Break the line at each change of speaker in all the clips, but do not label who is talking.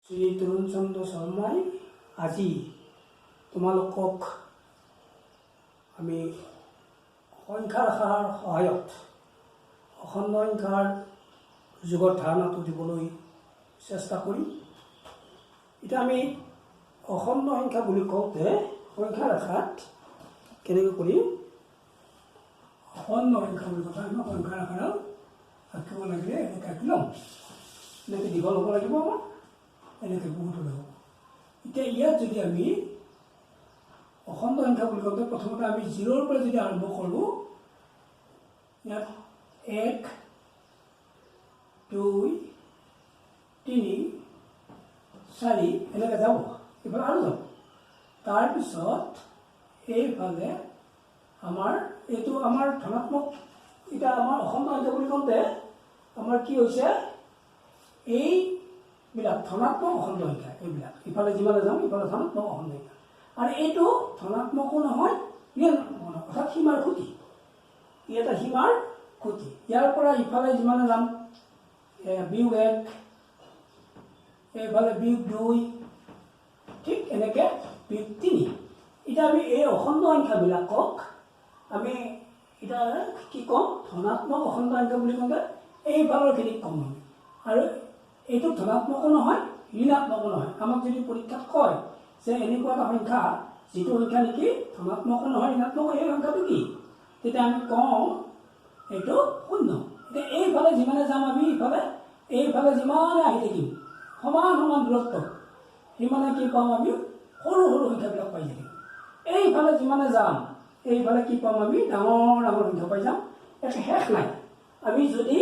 শ্ৰী তৰুণ চন্দ্ৰ শৰ্মাই আজি তোমালোকক আমি সংখ্যা ৰখাৰ সহায়ত অখণ্ড সংখ্যাৰ যুগৰ ধাৰণাটো দিবলৈ চেষ্টা কৰিম। এতিয়া আমি অখণ্ড সংখ্যা বুলি কওঁতে সংখ্যা ৰখাত কেনেকৈ কৰিম, অখণ্ড সংখ্যা বুলি কথা আমি সংখ্যা ৰখাৰ আঁকিব লাগিলে এনেকৈ আঁকি ল'ম, এনেকৈ দীঘল হ'ব লাগিব, আমাৰ এনেকৈ বহুত হ'ব। এতিয়া ইয়াত যদি আমি অখণ্ড সংখ্যা বুলি কওঁতে প্ৰথমতে আমি 0ৰ পৰা যদি আৰম্ভ কৰোঁ, ইয়াত 1 2 3 4 এনেকৈ যাব, এইফালে আৰু যাব। তাৰপিছত এইফালে আমাৰ এইটো আমাৰ ধনাত্মক, এতিয়া আমাৰ অখণ্ড সংখ্যা বুলি কওঁতে আমাৰ কি হৈছে, এইবিলাক ধনাত্মক অখণ্ড সংখ্যা, এইবিলাক ইফালে যিমানে যাম ইফালে ধনাত্মক অখণ্ড সংখ্যা, আৰু এইটো ধনাত্মকো নহয় ঋণাত্মকো নহয়, অৰ্থাৎ সীমাৰ খুঁটি, ই এটা সীমাৰ খুঁটি। ইয়াৰ পৰা ইফালে যিমানে যাম বিয়োগ 1, এইফালে বিয়োগ 2, ঠিক এনেকৈ বিয়োগ 3। এতিয়া আমি এই অখণ্ড সংখ্যাবিলাকক আমি এতিয়া কি ক'ম, ধনাত্মক অখণ্ড সংখ্যা বুলি কওঁতে এইফালৰখিনিক ক'ম আমি, আৰু এইটো ধনাত্মকো নহয় ঋণাত্মকো নহয়। আমাক যদি পৰীক্ষাত কয় যে এনেকুৱা এটা সংখ্যা যিটো সংখ্যা নেকি ধনাত্মকো নহয় ঋণাত্মকো, এই সংখ্যাটো কি, তেতিয়া আমি কওঁ এইটো শূন্য। এতিয়া এইফালে যিমানে যাম আমি ইফালে এইফালে যিমানে আহি থাকিম সমান সমান দূৰত্ব, সিমানে কি পাম, আমি সৰু সৰু সংখ্যাবিলাক পাই থাকিম। এইফালে যিমানে যাম এইফালে কি পাম, আমি ডাঙৰ ডাঙৰ সংখ্যা পাই যাম, একো শেষ নাই। আমি যদি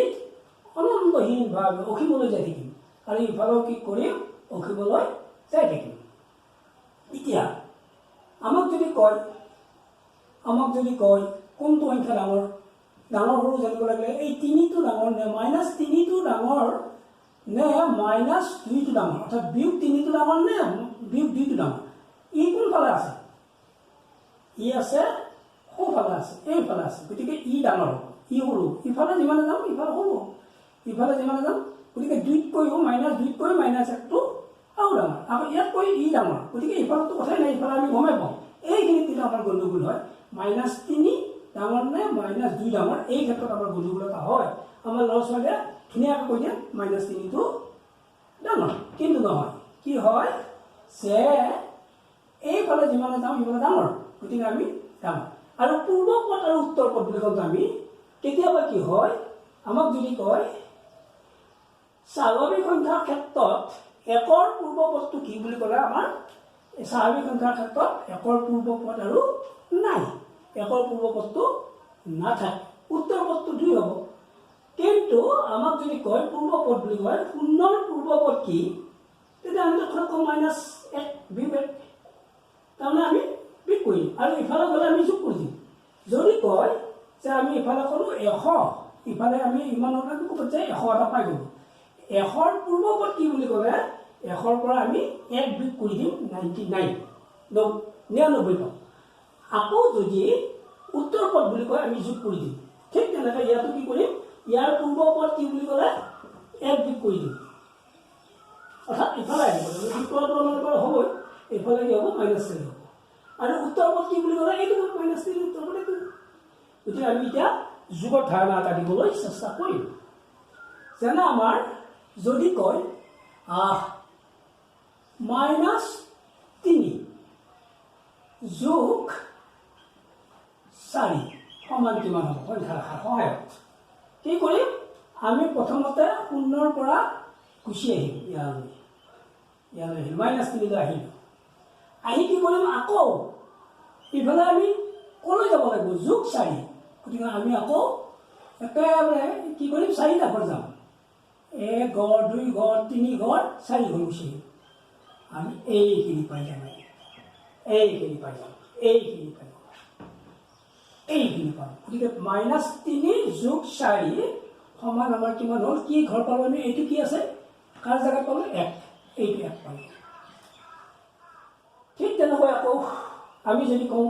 অনন্তহীনভাৱে অসীমলৈ যাই থাকিম, আৰু ইফালেও কি কৰিম, অসীমলৈ যাই থাকিম। এতিয়া আমাক যদি কয় কোনটো সংখ্যা ডাঙৰ, ডাঙৰ সৰু জানিব লাগিলে এই 3টো ডাঙৰ নে -3টো ডাঙৰ নে -2টো ডাঙৰ, অৰ্থাৎ বিয়োগ 3টো ডাঙৰ নে বিয়োগ 2টো ডাঙৰ, ই কোনফালে আছে, ই আছে সোঁফালে আছে, এইফালে আছে, গতিকে ই ডাঙৰ হ'ব, ই সৰু। ইফালে যিমানে যাম ইফালে সৰু, ইফালে যিমানে যাম, গতিকে 2তকৈও -2তকৈ -1টো আৰু ডাঙৰ, আকৌ ইয়াতকৈ ই ডাঙৰ, গতিকে ইফালতো কথাই নাই, ইফালে আমি গমেই পাওঁ। এইখিনিত কিন্তু আমাৰ গণ্ডগোল হয়, -3 ডাঙৰ নে -2 ডাঙৰ, এই ক্ষেত্ৰত আমাৰ গণ্ডগোল এটা হয়। আমাৰ ল'ৰা ছোৱালীয়ে ধুনীয়াকৈ কৈ দিয়ে -3টো ডাঙৰ, কিন্তু নহয়, কি হয় যে এইফালে যিমানে যাওঁ সিফালে ডাঙৰ, গতিকে আমি ডাঙৰ। আৰু পূৰ্ব পদ আৰু উত্তৰ পদ বুলি কওঁতে আমি কেতিয়াবা কি হয়, আমাক যদি কয় স্বাভাৱিক সংখ্যাৰ ক্ষেত্ৰত 1ৰ পূৰ্ব পদটো কি বুলি ক'লে, আমাৰ স্বাভাৱিক সংখ্যাৰ ক্ষেত্ৰত 1ৰ পূৰ্ব পদ আৰু নাই, 1ৰ পূৰ্ব পদটো নাথাকে, উত্তৰ পদটো 2 হ'ব। কিন্তু আমাক যদি কয় পূৰ্ব পদ বুলি কয় 0ৰ পূৰ্ব পদ কি, তেতিয়া আমি ধৰক -1 বিয়োগ 1, তাৰমানে আমি বিয়োগ কৰিম, আৰু ইফালে গ'লে আমি যোগ কৰি দিম। যদি কয় যে আমি ইফালে ক'লোঁ 100, ইফালে আমি ইমানলৈকে ক'ব যে 100 এটা পাই গ'লোঁ, 100ৰ পূৰ্ব পদ কি বুলি ক'লে 100ৰ পৰা আমি 1 বিয়োগ কৰি দিম 99 পাম। আকৌ যদি উত্তৰ পদ বুলি কয় আমি যোগ কৰি দিম, ঠিক তেনেকৈ ইয়াতো কি কৰিম, ইয়াৰ পূৰ্ব পদ কি বুলি ক'লে 1 বিয়োগ কৰি দিম, অৰ্থাৎ ইফালে আহিব, উত্তৰটো আমাৰ পৰা হ'বই, এইফালে কি হ'ব -3 হ'ব। আৰু উত্তৰ পদ কি বুলি ক'লে এইটো -3 উত্তৰ পদ এইটো। গতিকে আমি এতিয়া যুগৰ ধাৰণা এটা দিবলৈ চেষ্টা কৰিম। যেনে আমাৰ যদি কয় -3 যোগ 4 সমান কিমান হ'ব, সংখ্যা ৰখাৰ সহায়ত কি কৰিম, আমি প্ৰথমতে 0ৰ পৰা গুচি আহিম, ইয়ালৈ আহিম, -3লৈ আহিলোঁ, আহি কি কৰিম, আকৌ ইফালে আমি ক'লৈ যাব লাগিব, যোগ 4, গতিকে আমি আকৌ একেবাৰে কি কৰিম, 4টা ঘৰ যাম, 1 ঘৰ 2 ঘৰ 3 ঘৰ 4 ঘৰ গুচি আহিম, আমি এইখিনি পাই যাম, এইখিনি পাই যাম, এইখিনি পাই যাম, এইখিনি পাম। গতিকে -3 যোগ 4 সমান আমাৰ কিমান হ'ল, কি ঘৰ পালোঁ আমি, এইটো কি আছে, কাৰ জেগাত পালোঁ 1, এইটো 1 পালোঁ। ঠিক তেনেকৈ আকৌ আমি যদি কওঁ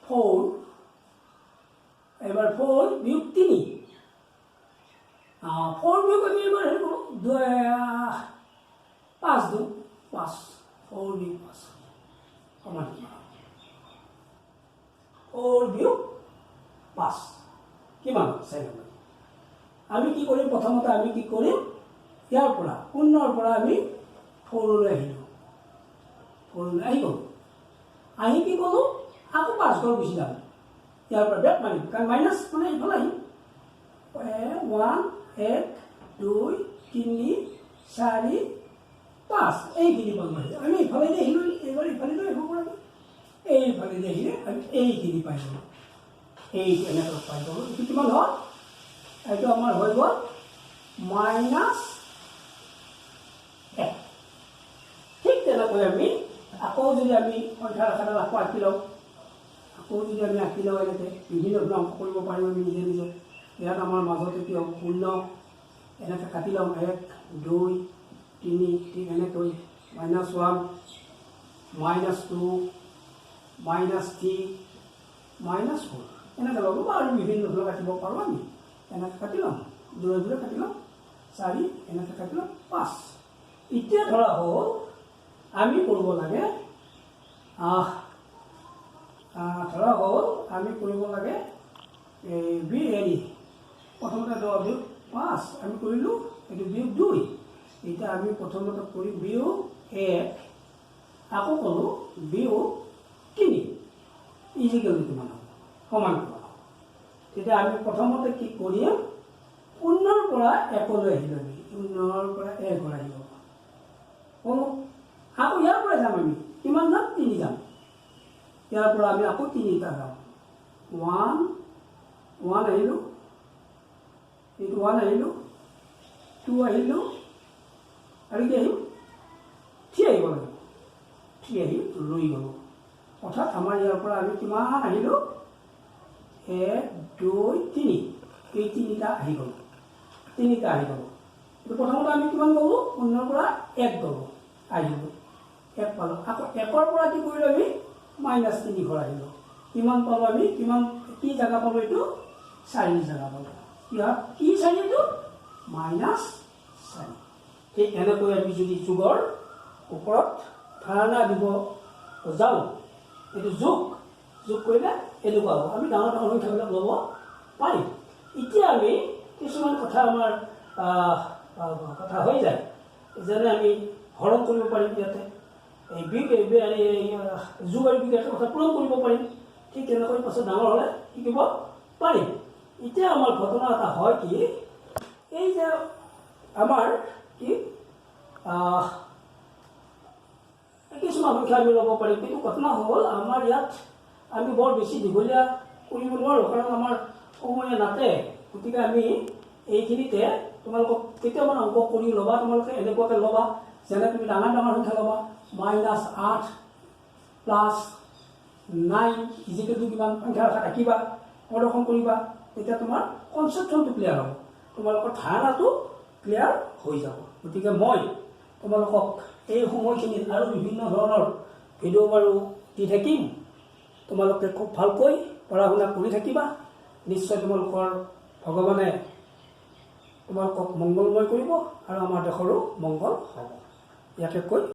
4, এবাৰ 4 বিয়োগ 3, 4 বিয়োগ আমি এবাৰ হেৰি কৰোঁ 5 দিওঁ 5 4 বিয়োগ 5 সমান 4 বিয়োগ 5 কিমান 7 আমি কি কৰিম প্ৰথমতে আমি কি কৰিম ইয়াৰ পৰা 0 পৰা আমি 4 লৈ আহিলোঁ 4 লৈ আহি গ'লোঁ আহি কি ক'লোঁ আকৌ 5 ঘৰ গুচি যাম ইয়াৰ পৰা বেক মাৰিম কাৰণ মাইনাছ মানে ইফালে আহিম 1 1 2 3 4 5 এইখিনি পালোঁ আমি ইফালেদি আহিলোঁ এইবাৰ ইফালেদি আহিব পৰা এইফালেদি আহিলে আমি এইখিনি পাই গ'লোঁ এইটো এনেকৈ পাই গ'লোঁ এইটো কিমান হ'ল এইটো আমাৰ হৈ গ'ল -1 ঠিক তেনেকৈ আমি আকৌ যদি আমি সংখ্যা ৰেখাডাল আকৌ আঁকি লওঁ এনেকৈ বিভিন্ন ধৰণৰ অংক কৰিব পাৰিম আমি নিজে নিজে ইয়াত আমাৰ মাজত এতিয়া 0 এনেকৈ কাটি লওঁ 1 2 3 ঠিক এনেকৈ -1 -2 -3 -4 এনেকৈ ল'ব বা আৰু বিভিন্ন ধৰণৰ কাটিব পাৰোঁ আমি এনেকৈ কাটি ল'ম দূৰে দূৰে কাটি ল'ম 4 এনেকৈ কাটি ল'ম 5 এতিয়া ধৰা হ'ল আমি কৰিব লাগে ধৰা হ'ল আমি কৰিব লাগে হেৰি প্ৰথমতে বিয়োগ 5 আমি কৰিলোঁ এইটো বিয়োগ 2 এতিয়া আমি প্ৰথমতে কৰিম বিয়োগ 1 আকৌ কৰোঁ বিয়োগ 3 ইজিকেল কিমান হ'ব সমান কিমান হ'ব তেতিয়া আমি প্ৰথমতে কি কৰিম 0 পৰা 1 লৈ আহিলোঁ আমি 0 পৰা 1 লৈ আহিব ক'লোঁ আকৌ ইয়াৰ পৰা যাম আমি কিমান যাম 3 যাম ইয়াৰ পৰা আমি আকৌ 3টা যাম 1 আহিলোঁ এইটো 1 আহিলোঁ 2 আহিলোঁ আৰু কি আহিম 3 আহিব লাগিব 3 আহি ৰৈ গ'লোঁ অৰ্থাৎ আমাৰ ইয়াৰ পৰা আমি কিমান আহিলোঁ 1 2 3 এই 3টা আহি গ'লোঁ এইটো প্ৰথমতে আমি কিমান গ'লোঁ 0 পৰা 1 গ'লোঁ আহিলোঁ 1 পালোঁ আকৌ 1ৰ পৰা কি কৰিলোঁ আমি -3 ঘৰ আহিলোঁ কিমান পালোঁ আমি কিমান কি জেগা পালোঁ এইটো 4 জেগা পালোঁ কি 4 এইটো -4 ঠিক এনেকৈ আমি যদি যোগৰ ওপৰত ধাৰণা দিব যাওঁ এইটো যোগ কৰিলে এনেকুৱা হ'ব আমি ডাঙৰ সংখ্যাবিলাক ল'ব পাৰিম এতিয়া আমি কিছুমান কথা আমাৰ কথা হৈ যায় যেনে আমি হৰণ কৰিব পাৰিম ইয়াতে এই যোগ আৰু বিয়োগ এটা কথা পূৰণ কৰিব পাৰিম ঠিক তেনেকৈ পাছত ডাঙৰ হ'লে শিকিব পাৰিম এতিয়া আমাৰ ঘটনা এটা হয় কি এই যে আমাৰ কি কিছুমান সংখ্যা আমি ল'ব পাৰিম কিন্তু ঘটনা হ'ল আমাৰ ইয়াত আমি বৰ বেছি দীঘলীয়া কৰিব নোৱাৰোঁ কাৰণ আমাৰ সময় নাতে গতিকে আমি এইখিনিতে তোমালোকক কেতিয়াবা অংক কৰি ল'বা তোমালোকে এনেকুৱাকৈ ল'বা যেনে তুমি ডাঙৰ সংখ্যা ল'বা -8 + 9 ইজিকেলটো কিমান সংখ্যা ৰাখিবা প্ৰদৰ্শন কৰিবা তেতিয়া তোমাৰ কনচেপ্টটো ক্লিয়াৰ হ'ব তোমালোকৰ ধাৰণাটো ক্লিয়াৰ হৈ যাব গতিকে মই তোমালোকক এই সময়খিনিত আৰু বিভিন্ন ধৰণৰ ভিডিঅ' বাৰু দি থাকিম তোমালোকে খুব ভালকৈ পঢ়া শুনা কৰি থাকিবা নিশ্চয় তোমালোকৰ ভগৱানে তোমালোকক মংগলময় কৰিব আৰু আমাৰ দেশৰো মংগল হ'ব ইয়াকে কৈ